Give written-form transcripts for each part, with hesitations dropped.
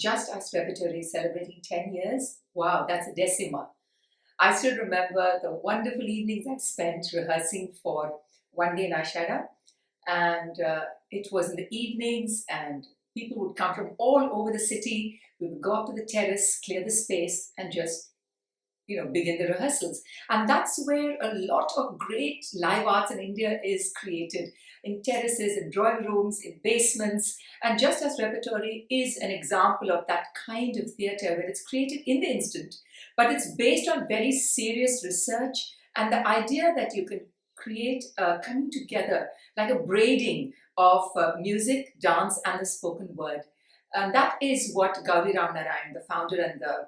JustUs Repertory is celebrating 10 years. Wow, that's a decima. I still remember the wonderful evenings I spent rehearsing for One Day in Ashada. And it was in the evenings, and people would come from all over the city. We would go up to the terrace, clear the space, and just begin the rehearsals. And that's where a lot of great live arts in India is created, in terraces, in drawing rooms, in basements. And JustUs Repertory is an example of that kind of theatre where it's created in the instant, but it's based on very serious research and the idea that you can create a coming together, like a braiding of music, dance, and the spoken word. And that is what Gauri Ramnarayan, the founder and the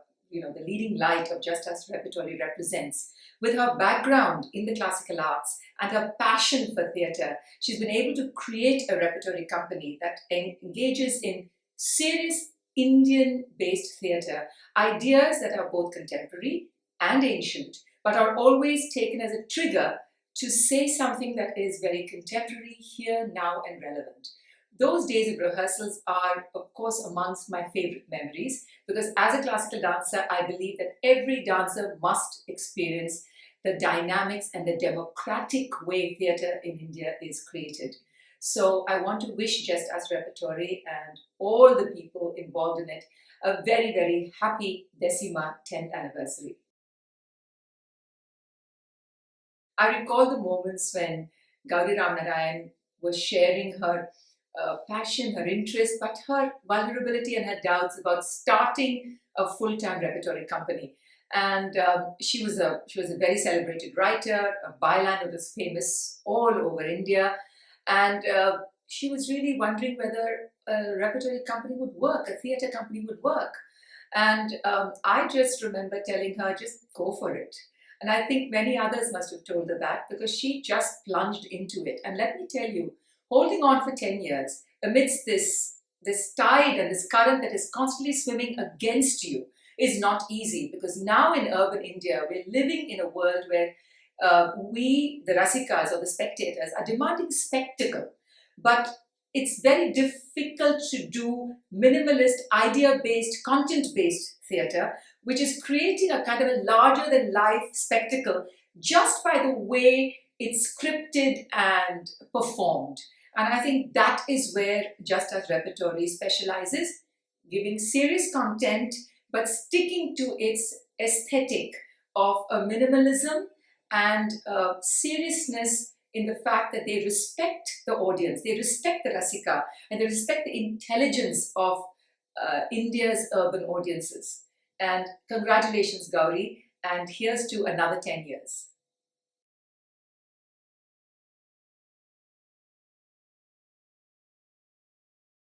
leading light of JustUs Repertory, represents. With her background in the classical arts and her passion for theatre, she's been able to create a repertory company that engages in serious Indian-based theatre, ideas that are both contemporary and ancient, but are always taken as a trigger to say something that is very contemporary, here, now, and relevant. Those days of rehearsals are, of course, amongst my favorite memories, because as a classical dancer, I believe that every dancer must experience the dynamics and the democratic way theatre in India is created. So I want to wish JustUs Repertory and all the people involved in it a very, very happy Decima 10th anniversary. I recall the moments when Gauri Ramnarayan was sharing her passion, her interest, but her vulnerability and her doubts about starting a full-time repertory company. And she was a very celebrated writer, a byline that was famous all over India, and she was really wondering whether a repertory company would work, a theatre company would work. And I just remember telling her, just go for it. And I think many others must have told her that, because she just plunged into it. And let me tell you, holding on for 10 years amidst this tide and this current that is constantly swimming against you is not easy, because now in urban India, we're living in a world where we, the rasikas or the spectators, are demanding spectacle. But it's very difficult to do minimalist, idea-based, content-based theatre, which is creating a kind of a larger-than-life spectacle just by the way it's scripted and performed. And I think that is where JustUs Repertory specializes, giving serious content, but sticking to its aesthetic of a minimalism and seriousness in the fact that they respect the audience, they respect the rasika, and they respect the intelligence of India's urban audiences. And congratulations, Gauri, and here's to another 10 years.